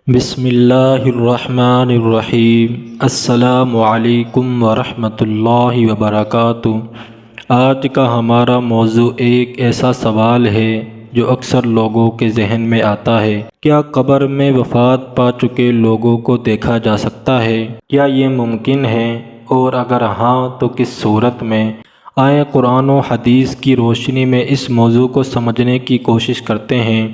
بسم اللہ الرحمن الرحیم۔ السلام علیکم ورحمۃ اللہ وبرکاتہ۔ آج کا ہمارا موضوع ایک ایسا سوال ہے جو اکثر لوگوں کے ذہن میں آتا ہے۔ کیا قبر میں وفات پا چکے لوگوں کو دیکھا جا سکتا ہے؟ کیا یہ ممکن ہے؟ اور اگر ہاں تو کس صورت میں؟ آئیں قرآن و حدیث کی روشنی میں اس موضوع کو سمجھنے کی کوشش کرتے ہیں۔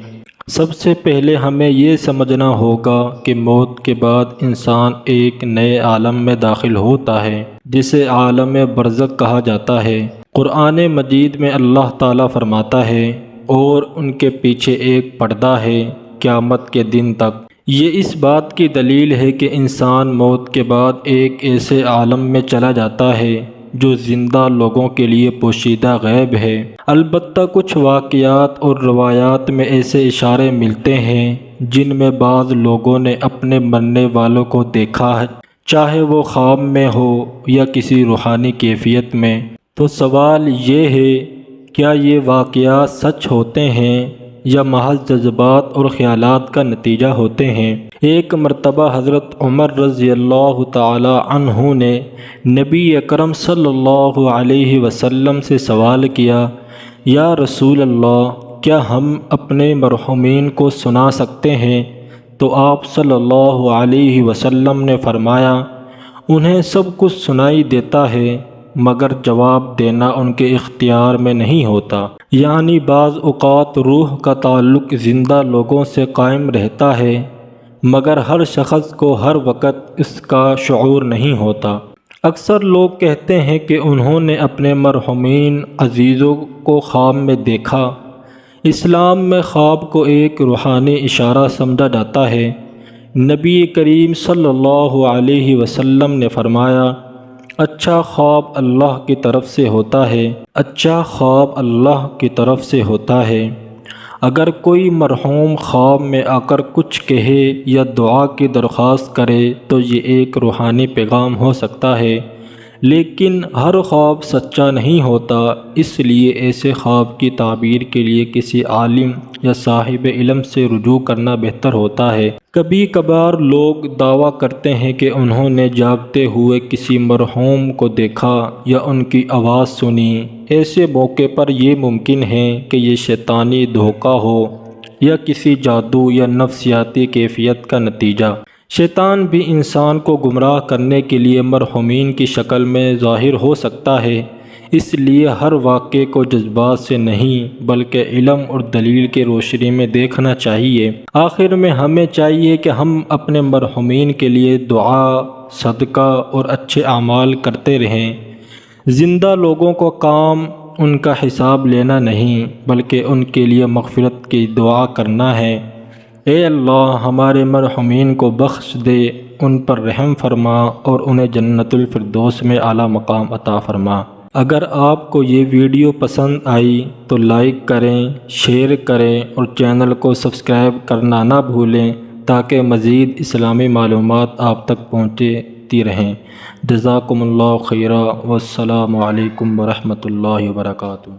سب سے پہلے ہمیں یہ سمجھنا ہوگا کہ موت کے بعد انسان ایک نئے عالم میں داخل ہوتا ہے جسے عالم برزخ کہا جاتا ہے۔ قرآن مجید میں اللہ تعالیٰ فرماتا ہے اور ان کے پیچھے ایک پردہ ہے قیامت کے دن تک۔ یہ اس بات کی دلیل ہے کہ انسان موت کے بعد ایک ایسے عالم میں چلا جاتا ہے جو زندہ لوگوں کے لیے پوشیدہ غیب ہے۔ البتہ کچھ واقعات اور روایات میں ایسے اشارے ملتے ہیں جن میں بعض لوگوں نے اپنے مرنے والوں کو دیکھا ہے، چاہے وہ خواب میں ہو یا کسی روحانی کیفیت میں۔ تو سوال یہ ہے، کیا یہ واقعات سچ ہوتے ہیں یا محض جذبات اور خیالات کا نتیجہ ہوتے ہیں؟ ایک مرتبہ حضرت عمر رضی اللہ تعالی عنہ نے نبی اکرم صلی اللہ علیہ وسلم سے سوال کیا، یا رسول اللہ، کیا ہم اپنے مرحومین کو سنا سکتے ہیں؟ تو آپ صلی اللہ علیہ وسلم نے فرمایا، انہیں سب کچھ سنائی دیتا ہے مگر جواب دینا ان کے اختیار میں نہیں ہوتا۔ یعنی بعض اوقات روح کا تعلق زندہ لوگوں سے قائم رہتا ہے مگر ہر شخص کو ہر وقت اس کا شعور نہیں ہوتا۔ اکثر لوگ کہتے ہیں کہ انہوں نے اپنے مرحومین عزیزوں کو خواب میں دیکھا۔ اسلام میں خواب کو ایک روحانی اشارہ سمجھا جاتا ہے۔ نبی کریم صلی اللہ علیہ وسلم نے فرمایا، اچھا خواب اللہ کی طرف سے ہوتا ہے، اچھا خواب اللہ کی طرف سے ہوتا ہے۔ اگر کوئی مرحوم خواب میں آ کر کچھ کہے یا دعا کی درخواست کرے تو یہ ایک روحانی پیغام ہو سکتا ہے، لیکن ہر خواب سچا نہیں ہوتا۔ اس لیے ایسے خواب کی تعبیر کے لیے کسی عالم یا صاحب علم سے رجوع کرنا بہتر ہوتا ہے۔ کبھی کبھار لوگ دعویٰ کرتے ہیں کہ انہوں نے جاگتے ہوئے کسی مرحوم کو دیکھا یا ان کی آواز سنی۔ ایسے موقع پر یہ ممکن ہے کہ یہ شیطانی دھوکہ ہو یا کسی جادو یا نفسیاتی کیفیت کا نتیجہ۔ شیطان بھی انسان کو گمراہ کرنے کے لیے مرحومین کی شکل میں ظاہر ہو سکتا ہے، اس لیے ہر واقعے کو جذبات سے نہیں بلکہ علم اور دلیل کی روشنی میں دیکھنا چاہیے۔ آخر میں ہمیں چاہیے کہ ہم اپنے مرحومین کے لیے دعا، صدقہ اور اچھے اعمال کرتے رہیں۔ زندہ لوگوں کو کام ان کا حساب لینا نہیں بلکہ ان کے لیے مغفرت کی دعا کرنا ہے۔ اے اللہ، ہمارے مرحومین کو بخش دے، ان پر رحم فرما اور انہیں جنت الفردوس میں اعلیٰ مقام عطا فرما۔ اگر آپ کو یہ ویڈیو پسند آئی تو لائک کریں، شیئر کریں اور چینل کو سبسکرائب کرنا نہ بھولیں تاکہ مزید اسلامی معلومات آپ تک پہنچتی رہیں۔ جزاکم اللہ خیرا، والسلام علیکم ورحمۃ اللہ وبرکاتہ۔